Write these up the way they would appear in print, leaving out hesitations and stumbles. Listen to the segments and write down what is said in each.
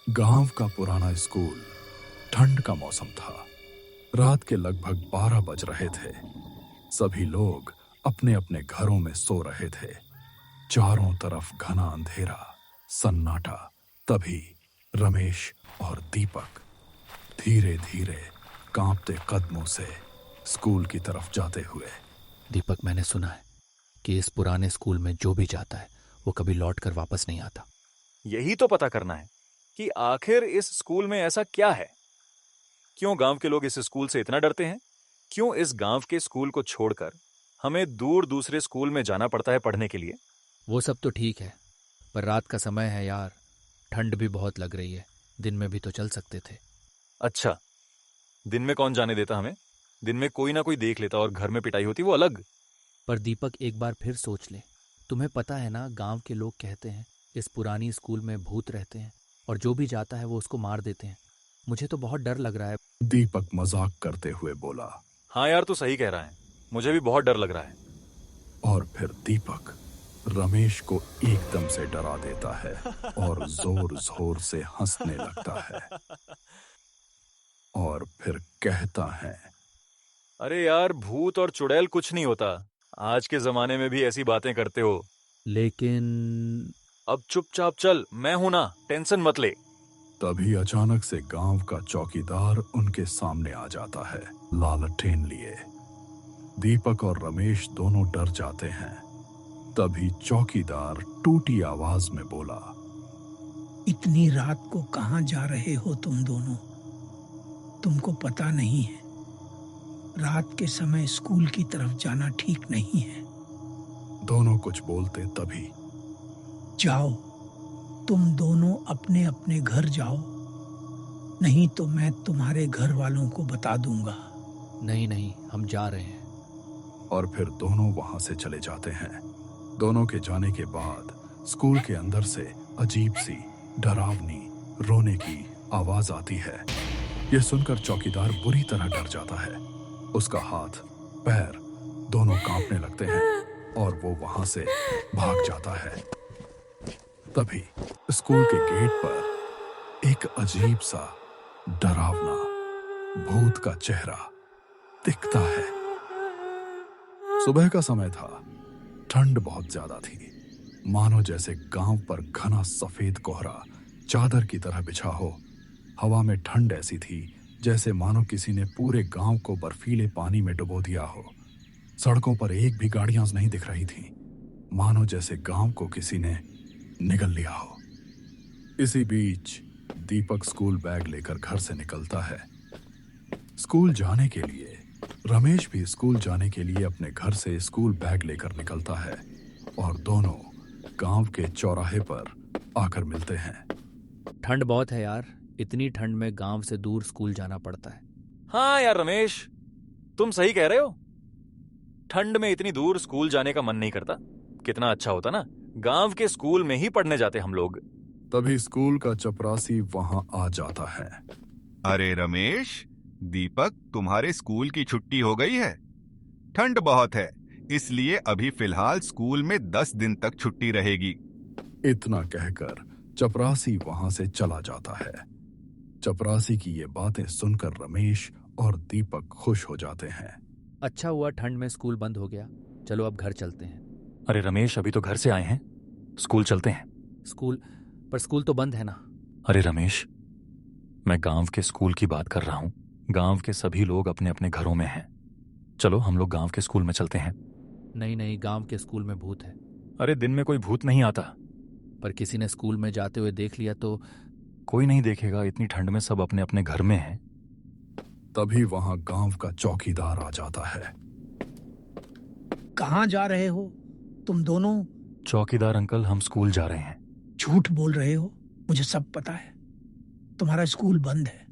गांव का पुराना स्कूल। ठंड का मौसम था। रात के लगभग 12 बज रहे थे। सभी लोग अपने अपने घरों में सो रहे थे। चारों तरफ घना अंधेरा, सन्नाटा। तभी रमेश और दीपक धीरे धीरे कांपते कदमों से स्कूल की तरफ जाते हुए। दीपक, मैंने सुना है कि इस पुराने स्कूल में जो भी जाता है वो कभी लौट कर वापस नहीं आता। यही तो पता करना है कि आखिर इस स्कूल में ऐसा क्या है। क्यों गांव के लोग इस स्कूल से इतना डरते हैं? क्यों इस गांव के स्कूल को छोड़कर हमें दूर दूसरे स्कूल में जाना पड़ता है पढ़ने के लिए? वो सब तो ठीक है, पर रात का समय है यार। ठंड भी बहुत लग रही है। दिन में भी तो चल सकते थे। अच्छा, दिन में कौन जाने देता हमें? दिन में कोई ना कोई देख लेता और घर में पिटाई होती, वो अलग। पर दीपक, एक बार फिर सोच ले। तुम्हें पता है ना, गांव के लोग कहते हैं इस पुरानी स्कूल में भूत रहते हैं और जो भी जाता है वो उसको मार देते हैं। मुझे तो बहुत डर लग रहा है। दीपक मजाक करते हुए बोला। हाँ यार, तू सही कह रहा है। मुझे भी बहुत डर लग रहा है। और फिर दीपक रमेश को एकदम से डरा देता है और जोर जोर से हंसने लगता है और फिर कहता है, अरे यार, भूत और चुड़ैल कुछ नहीं होता। आज के जमाने में भी ऐसी बातें करते हो। लेकिन अब चुपचाप चल, मैं हूं ना, टेंशन मत ले। तभी अचानक से गांव का चौकीदार उनके सामने आ जाता है, लालटेन लिए। दीपक और रमेश दोनों डर जाते हैं। तभी चौकीदार टूटी आवाज में बोला, इतनी रात को कहां जा रहे हो तुम दोनों? तुमको पता नहीं है, रात के समय स्कूल की तरफ जाना ठीक नहीं है। दोनों कुछ बोलते तभी, जाओ, तुम दोनों अपने अपने घर जाओ, नहीं तो मैं तुम्हारे घर वालों को बता दूंगा। नहीं नहीं, हम जा रहे हैं। और फिर दोनों वहां से चले जाते हैं। दोनों के जाने के बाद स्कूल के अंदर से अजीब सी डरावनी रोने की आवाज आती है। यह सुनकर चौकीदार बुरी तरह डर जाता है। उसका हाथ पैर दोनों कांपने लगते हैं और वो वहां से भाग जाता है। तभी स्कूल के गेट पर एक अजीब सा डरावना भूत का चेहरा दिखता है। सुबह का समय था। ठंड बहुत ज्यादा थी। मानो जैसे गांव पर घना सफेद कोहरा चादर की तरह बिछा हो। हवा में ठंड ऐसी थी जैसे मानो किसी ने पूरे गांव को बर्फीले पानी में डुबो दिया हो। सड़कों पर एक भी गाड़ियां नहीं दिख रही थीं, मानो जैसे गांव को किसी ने निगल लिया हो। इसी बीच दीपक स्कूल बैग लेकर घर से निकलता है। स्कूल जाने के लिए रमेश भी स्कूल जाने के लिए अपने घर से स्कूल बैग लेकर निकलता है और दोनों गांव के चौराहे पर आकर मिलते हैं। ठंड बहुत है यार। इतनी ठंड में गांव से दूर स्कूल जाना पड़ता है। हाँ यार रमेश, तुम सही कह रहे हो। ठंड में इतनी दूर स्कूल जाने का मन नहीं करता। कितना अच्छा होता ना, गांव के स्कूल में ही पढ़ने जाते हम लोग। तभी स्कूल का चपरासी वहां आ जाता है। अरे रमेश, दीपक, तुम्हारे स्कूल की छुट्टी हो गई है। ठंड बहुत है, इसलिए अभी फिलहाल स्कूल में 10 दिन तक छुट्टी रहेगी। इतना कहकर चपरासी वहां से चला जाता है। चपरासी की ये बातें सुनकर रमेश और दीपक खुश हो जाते हैं। अच्छा हुआ ठंड में स्कूल बंद हो गया। चलो अब घर चलते हैं। अरे रमेश, अभी तो घर से आए हैं, स्कूल चलते हैं। स्कूल तो बंद है ना। अरे रमेश, मैं गांव के स्कूल की बात कर रहा हूं। गांव के सभी लोग अपने अपने घरों में हैं। चलो हम लोग गांव के स्कूल में चलते हैं। नहीं नहीं, गांव के स्कूल में भूत है। अरे दिन में कोई भूत नहीं आता। पर किसी ने स्कूल में जाते हुए देख लिया तो? कोई नहीं देखेगा, इतनी ठंड में सब अपने अपने घर में हैं। तभी वहां गांव का चौकीदार आ जाता है। कहां जा रहे हो तुम दोनों? चौकीदार अंकल, हम स्कूल जा रहे हैं। झूठ बोल रहे हो, मुझे सब पता है। तुम्हारा स्कूल बंद है।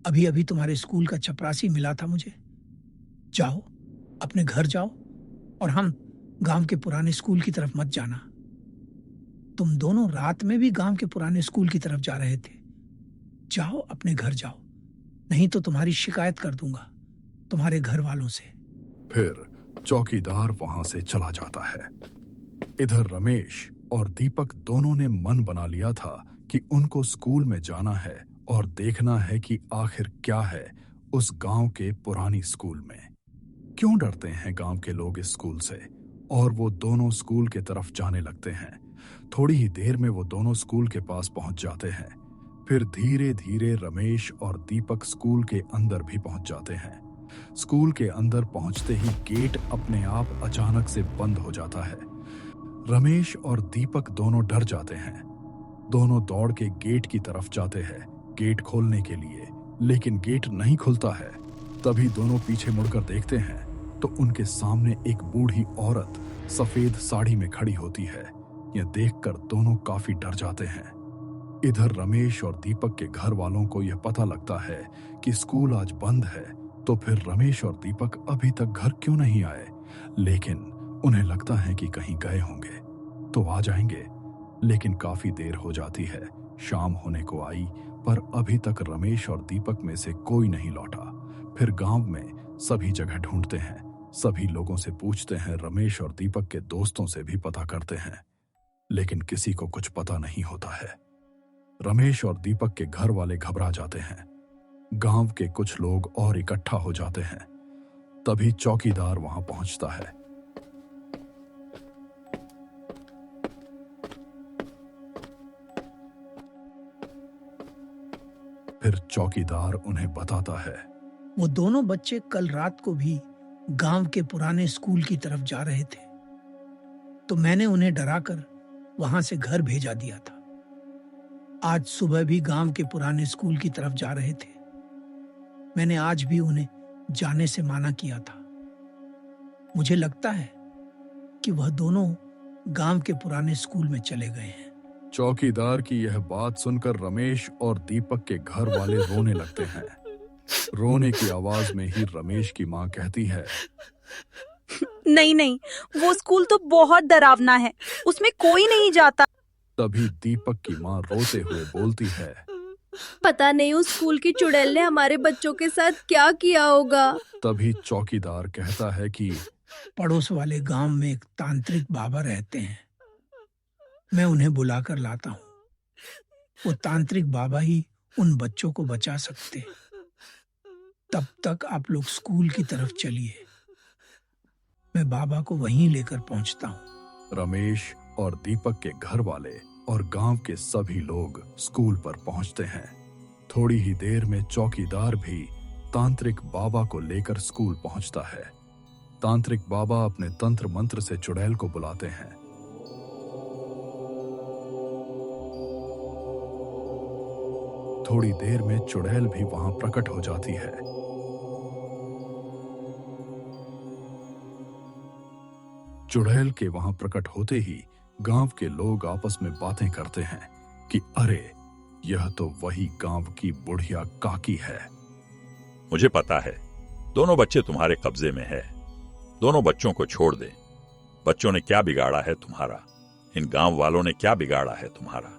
अभी अभी तुम्हारे स्कूल का चपरासी मिला था मुझे। जाओ, अपने घर जाओ और हम गांव के पुराने स्कूल की तरफ मत जाना। तुम दोनों रात में भी गांव के पुराने स्कूल की तरफ जा रहे थे। जाओ, अपने घर जाओ, नहीं तो तुम्हारी शिकायत कर दूंगा तुम्हारे घर वालों से। फिर चौकीदार वहां से चला जाता है। इधर रमेश और दीपक दोनों ने मन बना लिया था कि उनको स्कूल में जाना है और देखना है कि आखिर क्या है उस गांव के पुरानी स्कूल में। क्यों डरते हैं गांव के लोग इस स्कूल से, और वो दोनों स्कूल के तरफ जाने लगते हैं। थोड़ी ही देर में वो दोनों स्कूल के पास पहुंच जाते हैं। फिर धीरे धीरे रमेश और दीपक स्कूल के अंदर भी पहुंच जाते हैं। स्कूल के अंदर पहुंचते ही गेट अपने आप अचानक से बंद हो जाता है। रमेश और दीपक दोनों डर जाते हैं। दोनों दौड़ के गेट की तरफ जाते हैं गेट खोलने के लिए, लेकिन गेट नहीं खुलता है। तभी दोनों पीछे मुड़कर देखते हैं तो उनके सामने एक बूढ़ी औरत सफेद साड़ी में खड़ी होती है। यह देखकर दोनों काफी डर जाते हैं। इधर रमेश और दीपक के घर वालों को यह पता लगता है कि स्कूल आज बंद है, तो फिर रमेश और दीपक अभी तक घर क्यों नहीं आए। लेकिन उन्हें लगता है कि कहीं गए होंगे तो आ जाएंगे, लेकिन काफी देर हो जाती है। शाम होने को आई, पर अभी तक रमेश और दीपक में से कोई नहीं लौटा। फिर गांव में सभी जगह ढूंढते हैं, सभी लोगों से पूछते हैं, रमेश और दीपक के दोस्तों से भी पता करते हैं, लेकिन किसी को कुछ पता नहीं होता है। रमेश और दीपक के घर वाले घबरा जाते हैं। गांव के कुछ लोग और इकट्ठा हो जाते हैं। तभी चौकीदार वहां पहुंचता है। फिर चौकीदार उन्हें बताता है, वो दोनों बच्चे कल रात को भी गांव के पुराने स्कूल की तरफ जा रहे थे, तो मैंने उन्हें डराकर वहां से घर भेजा दिया था। आज सुबह भी गांव के पुराने स्कूल की तरफ जा रहे थे। मैंने आज भी उन्हें जाने से माना किया था। मुझे लगता है कि वह दोनों गांव के पुराने स्कूल में चले गए हैं। चौकीदार की यह बात सुनकर रमेश और दीपक के घर वाले रोने लगते हैं। रोने की आवाज में ही रमेश की माँ कहती है, नहीं नहीं, वो स्कूल तो बहुत डरावना है, उसमें कोई नहीं जाता। तभी दीपक की माँ रोते हुए बोलती है, पता नहीं उस स्कूल की चुड़ैल ने हमारे बच्चों के साथ क्या किया होगा। तभी चौकीदार कहता है कि पड़ोस वाले गांव में एक तांत्रिक बाबा रहते हैं, मैं उन्हें बुलाकर लाता हूँ। वो तांत्रिक बाबा ही उन बच्चों को बचा सकते। तब तक आप लोग स्कूल की तरफ चलिए, मैं बाबा को वहीं लेकर पहुंचता हूँ। रमेश और दीपक के घर वाले और गांव के सभी लोग स्कूल पर पहुंचते हैं। थोड़ी ही देर में चौकीदार भी तांत्रिक बाबा को लेकर स्कूल पहुंचता है। तांत्रिक बाबा अपने तंत्र मंत्र से चुड़ैल को बुलाते हैं। थोड़ी देर में चुड़ैल भी वहां प्रकट हो जाती है। चुड़ैल के वहां प्रकट होते ही गांव के लोग आपस में बातें करते हैं कि अरे, यह तो वही गांव की बुढ़िया काकी है। मुझे पता है दोनों बच्चे तुम्हारे कब्जे में है। दोनों बच्चों को छोड़ दे। बच्चों ने क्या बिगाड़ा है तुम्हारा? इन गांव वालों ने क्या बिगाड़ा है तुम्हारा,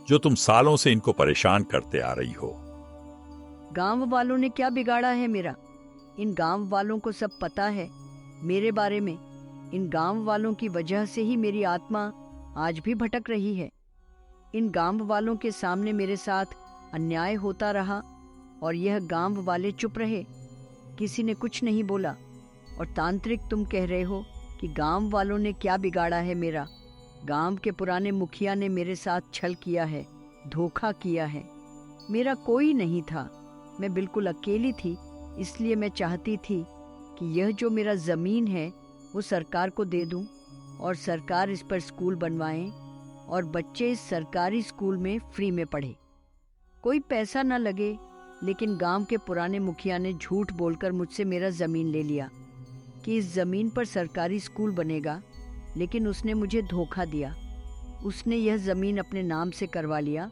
जो तुम सालों से इनको परेशान करते आ रही हो? गांव वालों ने क्या बिगाड़ा है मेरा? इन गांव वालों को सब पता है मेरे बारे में। इन गांव वालों की वजह से ही मेरी आत्मा आज भी भटक रही है। इन गांव वालों के सामने मेरे साथ अन्याय होता रहा और यह गांव वाले चुप रहे, किसी ने कुछ नहीं बोला। और तांत्रिक, तुम कह रहे हो कि गांव वालों ने क्या बिगाड़ा है मेरा? गांव के पुराने मुखिया ने मेरे साथ छल किया है, धोखा किया है। मेरा कोई नहीं था, मैं बिल्कुल अकेली थी। इसलिए मैं चाहती थी कि यह जो मेरा ज़मीन है वो सरकार को दे दूं और सरकार इस पर स्कूल बनवाएं और बच्चे इस सरकारी स्कूल में फ्री में पढ़े। कोई पैसा न लगे, लेकिन गांव के पुराने मुखिया ने झूठ बोलकर मुझसे मेरा ज़मीन ले लिया कि इस ज़मीन पर सरकारी स्कूल बनेगा, लेकिन उसने मुझे धोखा दिया। उसने यह ज़मीन अपने नाम से करवा लिया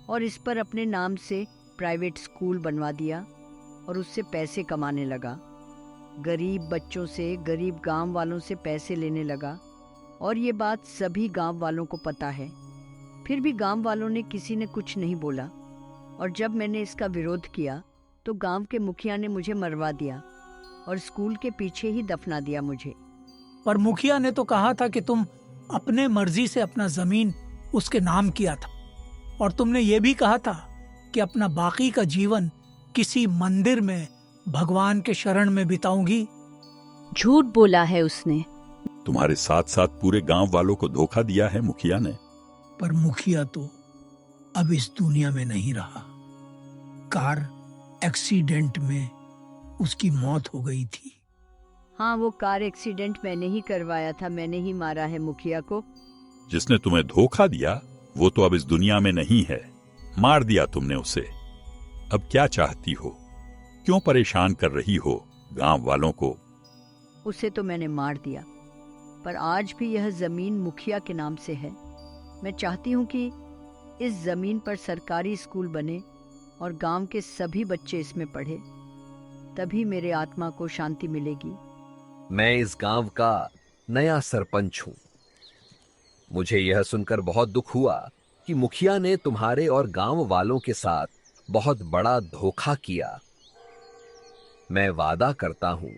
और इस पर अपने नाम से प्राइवेट स्कूल बनवा दिया और उससे पैसे कमाने लगा। गरीब बच्चों से, गरीब गांव वालों से पैसे लेने लगा और ये बात सभी गांव वालों को पता है। फिर भी गांव वालों ने किसी ने कुछ नहीं बोला और जब मैंने इसका विरोध किया तो गांव के मुखिया ने मुझे मरवा दिया और स्कूल के पीछे ही दफना दिया मुझे। पर मुखिया ने तो कहा था कि तुम अपने मर्जी से अपना जमीन उसके नाम किया था। और तुमने ये भी कहा था कि अपना बाकी का जीवन किसी मंदिर में भगवान के शरण में बिताऊंगी। झूठ बोला है उसने। तुम्हारे साथ साथ पूरे गांव वालों को धोखा दिया है मुखिया ने। पर मुखिया तो अब इस दुनिया में नहीं रहा। कार एक्सीडेंट में उसकी मौत हो गई थी। हाँ, वो कार एक्सीडेंट मैंने ही करवाया था, मैंने ही मारा है मुखिया को। जिसने तुम्हें धोखा दिया वो तो अब इस दुनिया में नहीं है, मार दिया तुमने उसे। अब क्या चाहती हो? क्यों परेशान कर रही हो गांव वालों को? उसे तो मैंने मार दिया, पर आज भी यह जमीन मुखिया के नाम से है। मैं चाहती हूँ कि इस जमीन पर सरकारी स्कूल बने और गांव के सभी बच्चे इसमें पढ़े, तभी मेरे आत्मा को शांति मिलेगी। मैं इस गांव का नया सरपंच हूं। मुझे यह सुनकर बहुत दुख हुआ कि मुखिया ने तुम्हारे और गांव वालों के साथ बहुत बड़ा धोखा किया। मैं वादा करता हूं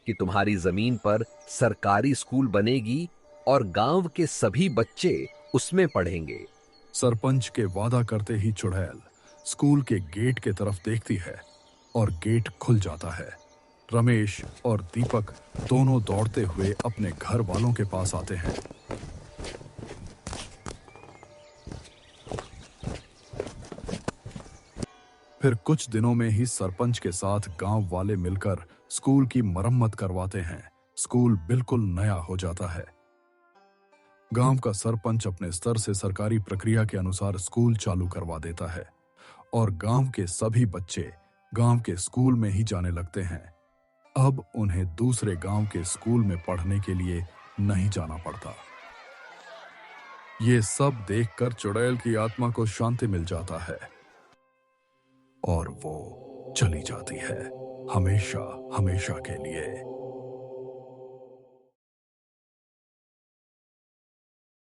कि तुम्हारी जमीन पर सरकारी स्कूल बनेगी और गांव के सभी बच्चे उसमें पढ़ेंगे। सरपंच के वादा करते ही चुड़ैल स्कूल के गेट के तरफ देखती है और गेट खुल जाता है। रमेश और दीपक दोनों दौड़ते हुए अपने घर वालों के पास आते हैं। फिर कुछ दिनों में ही सरपंच के साथ गांव वाले मिलकर स्कूल की मरम्मत करवाते हैं। स्कूल बिल्कुल नया हो जाता है। गांव का सरपंच अपने स्तर से सरकारी प्रक्रिया के अनुसार स्कूल चालू करवा देता है और गांव के सभी बच्चे गांव के स्कूल में ही जाने लगते हैं। अब उन्हें दूसरे गांव के स्कूल में पढ़ने के लिए नहीं जाना पड़ता। ये सब देखकर चुड़ैल की आत्मा को शांति मिल जाता है और वो चली जाती है हमेशा हमेशा के लिए।